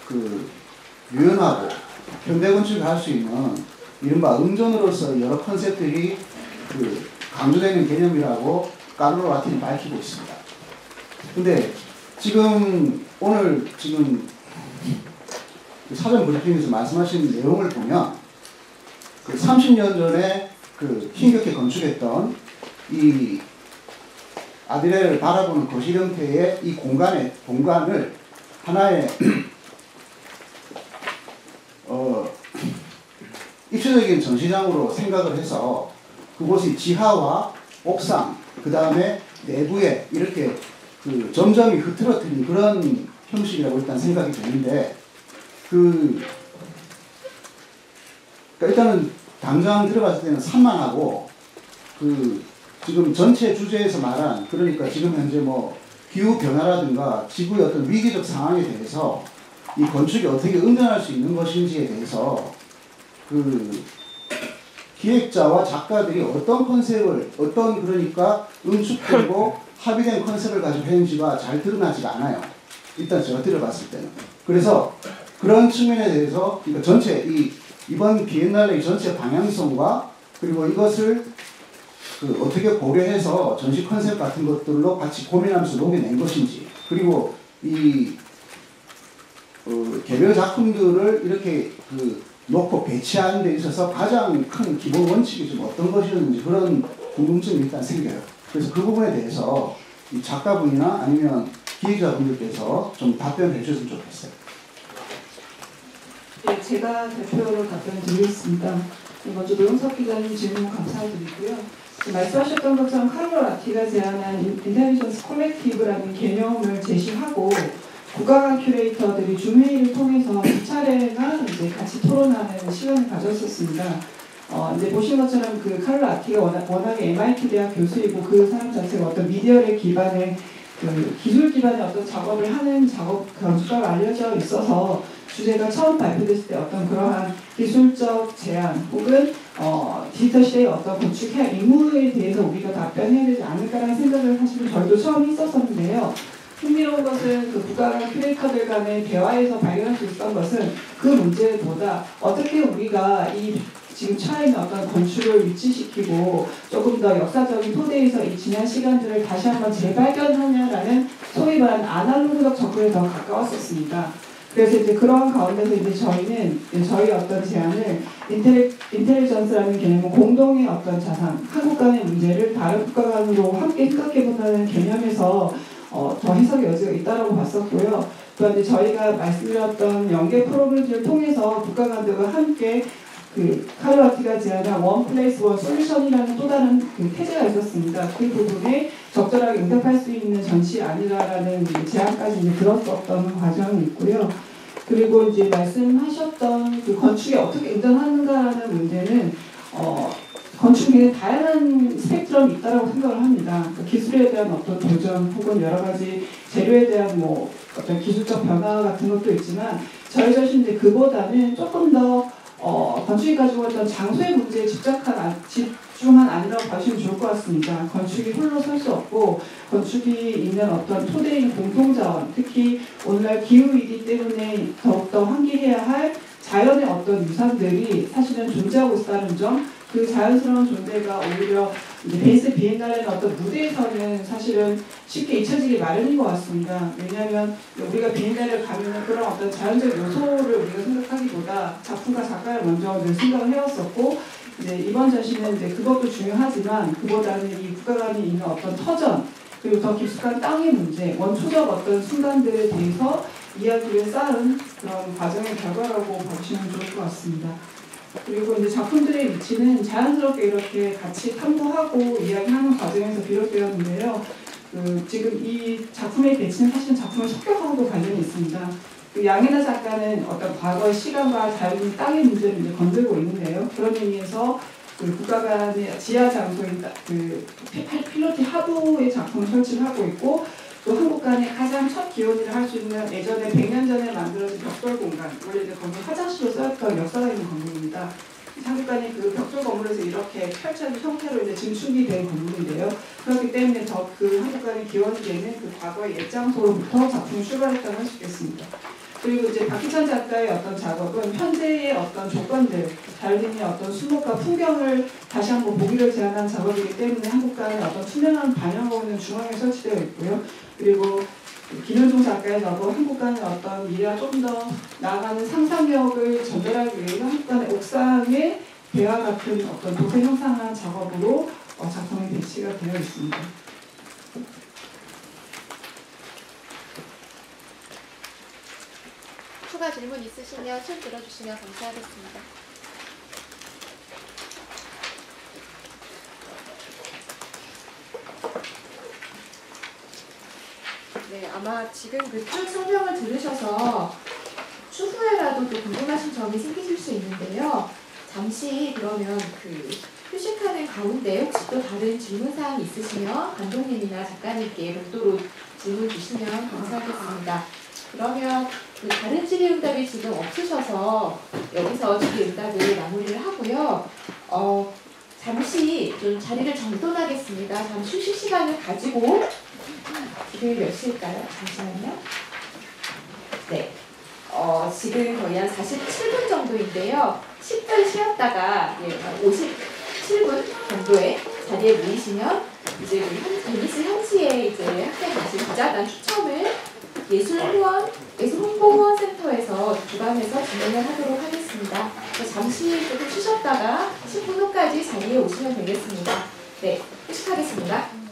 그 유연하고 현대 건축을 할 수 있는 이른바 응전으로서 여러 컨셉들이 그 강조되는 개념이라고 카를로 라틴이 밝히고 있습니다. 근데 지금 오늘 지금 사전 브리핑에서 말씀하신 내용을 보면 그 30년 전에 그 힘겹게 건축했던 이 아디레를 바라보는 거실 형태의 이 공간을 하나의 입체적인 전시장으로 생각을 해서 그곳이 지하와 옥상, 그 다음에 내부에 이렇게 그 점점이 흐트러뜨린 그런 형식이라고 일단 생각이 되는데, 그러니까 일단은 당장 들어갔을 때는 산만하고, 그 지금 전체 주제에서 말한, 그러니까 지금 현재 뭐 기후 변화라든가 지구의 어떤 위기적 상황에 대해서 이 건축이 어떻게 응전할 수 있는 것인지에 대해서 그 기획자와 작가들이 어떤 컨셉을, 어떤 그러니까 응축되고 합의된 컨셉을 가지고 했는지가 잘 드러나지가 않아요. 일단 제가 들어봤을 때는. 그래서 그런 측면에 대해서 그러니까 전체 이번 비엔날레의 전체 방향성과 그리고 이것을 그 어떻게 고려해서 전시 컨셉 같은 것들로 같이 고민하면서 녹여낸 것인지, 그리고 이 개별 작품들을 이렇게 그 놓고 배치하는 데 있어서 가장 큰 기본 원칙이 좀 어떤 것이었는지 그런 궁금증이 일단 생겨요. 그래서 그 부분에 대해서 이 작가분이나 아니면 기획자분들께서 좀 답변을 해주셨으면 좋겠어요. 네, 제가 대표로 답변 드리겠습니다. 먼저 노영석 기자님 질문 감사드리고요. 말씀하셨던 것처럼 카를로 라티가 제안한 인텔리전스 컬렉티브라는 개념을 제시하고 국가관 큐레이터들이 줌회의를 통해서 두 차례나 이제 같이 토론하는 시간을 가졌었습니다. 이제 보신 것처럼 그 카를로 라티가 워낙에 MIT 대학 교수이고 그 사람 자체가 어떤 미디어를 기반의 그 기술 기반의 어떤 작업을 하는 건축가로 알려져 있어서 주제가 처음 발표됐을 때 어떤 그러한 기술적 제안 혹은 디지털 시대의 어떤 건축의 의무에 대해서 우리가 답변해야 되지 않을까라는 생각을 사실은 저희도 처음 했었었는데요. 흥미로운 것은 그 국가관 큐레이터들 간의 대화에서 발견할 수 있었던 것은 그 문제보다 어떻게 우리가 이 지금 차이는 어떤 건축을 위치시키고 조금 더 역사적인 토대에서 이 지난 시간들을 다시 한번 재발견하냐라는 소위 말하는 아날로그적 접근에 더 가까웠었습니다. 그래서 이제 그러한 가운데서 이제 저희는 저희 어떤 제안을 인텔리전스라는 개념은 공동의 어떤 자산, 한국 간의 문제를 다른 국가 간으로 함께 생각해본다는 개념에서 더 해석의 여지가 있다고 봤었고요. 그런데 저희가 말씀드렸던 연계 프로그램을 통해서 국가 간들과 함께 그 카를로 라티가 제안한 원 플레이스 원 솔루션이라는 또 다른 그 태제가 있었습니다. 그 부분에 적절하게 응답할 수 있는 전시 아니라라는 제안까지 이제 들었었던 과정이 있고요. 그리고 이제 말씀하셨던 그 건축에 어떻게 응전하는가라는 문제는 건축에 다양한 스펙트럼이 있다고 생각을 합니다. 그러니까 기술에 대한 어떤 도전 혹은 여러 가지 재료에 대한 뭐 어떤 기술적 변화 같은 것도 있지만 저희 자신들 그보다는 조금 더 건축이 가지고 있던 장소의 문제에 집중한 아니라고 봐주시면 좋을 것 같습니다. 건축이 홀로 설 수 없고 건축이 있는 어떤 토대인 공통자원, 특히 오늘날 기후위기 때문에 더욱더 환기해야 할 자연의 어떤 유산들이 사실은 존재하고 있다는 점, 그 자연스러운 존재가 오히려 이제 베니스 비엔날레는 어떤 무대에서는 사실은 쉽게 잊혀지기 마련인 것 같습니다. 왜냐하면 우리가 비엔날레를 가면 그런 어떤 자연적 요소를 우리가 생각하기보다 작품과 작가를 먼저 늘 생각을 해왔었고, 이제 이번 전시는 이제 그것도 중요하지만 그보다는 이 국가관이 있는 어떤 터전, 그리고 더 깊숙한 땅의 문제, 원초적 어떤 순간들에 대해서 이야기를 쌓은 그런 과정의 결과라고 보시면 좋을 것 같습니다. 그리고 이제 작품들의 위치는 자연스럽게 이렇게 같이 탐구하고 이야기하는 과정에서 비롯되었는데요. 지금 이 작품의 배치는 사실은 작품의 성격하고도 관련이 있습니다. 양혜나 작가는 어떤 과거의 시간과 자연인 땅의 문제를 이제 건들고 있는데요. 그런 의미에서 국가간의 지하 장소인 그 필로티 하부의 작품을 설치를 하고 있고, 또 한국관의 가장 첫 기원을 할 수 있는 예전에 100년 전에 만들어진 벽돌 공간, 원래 이제 건물 화장실로 쓰였던 역사가 있는 건물입니다. 한국관이 그 벽돌 건물에서 이렇게 펼쳐진 형태로 이제 증축이 건물인데요. 그렇기 때문에 더 그 한국관의 기원이 되는 그 과거의 옛 장소로부터 작품을 출발했다고 할 수 있겠습니다. 그리고 이제 박희찬 작가의 어떤 작업은 현재의 어떤 조건들, 달림의 어떤 수목과 풍경을 다시 한번 보기를 제안한 작업이기 때문에 한국관의 어떤 투명한 반영하고 있는 중앙에 설치되어 있고요. 그리고 김현종 작가의 작업, 한국관의 어떤 미래와 좀 더 나아가는 상상력을 전달하기 위해서 한국관의 옥상에 배와 같은 어떤 도서 형상한 작업으로 작품이 배치가 되어 있습니다. 추가 질문 있으시면 손 들어주시면 감사하겠습니다. 네, 아마 지금 그 쭉 설명을 들으셔서 추후에라도 또 궁금하신 점이 생기실 수 있는데요. 잠시 그러면 그 휴식하는 가운데 혹시 또 다른 질문사항 있으시면 감독님이나 작가님께 별도로 질문 주시면 감사하겠습니다. 그러면 그 다른 질의응답이 지금 없으셔서 여기서 질의응답을 마무리를 하고요. 잠시 좀 자리를 정돈하겠습니다. 잠시 휴식 시간을 가지고 지금 몇 시일까요? 잠시만요. 네. 지금 거의 한 47분 정도인데요. 10분 쉬었다가 57분 정도의 자리에 모이시면 이제 우리 베니스 현지에 이제 학생 가신 기자단 추첨을 예술홍보후원센터에서 주관해서 진행을 하도록 하겠습니다. 잠시 조금 쉬셨다가 10분 후까지 자리에 오시면 되겠습니다. 네, 휴식하겠습니다.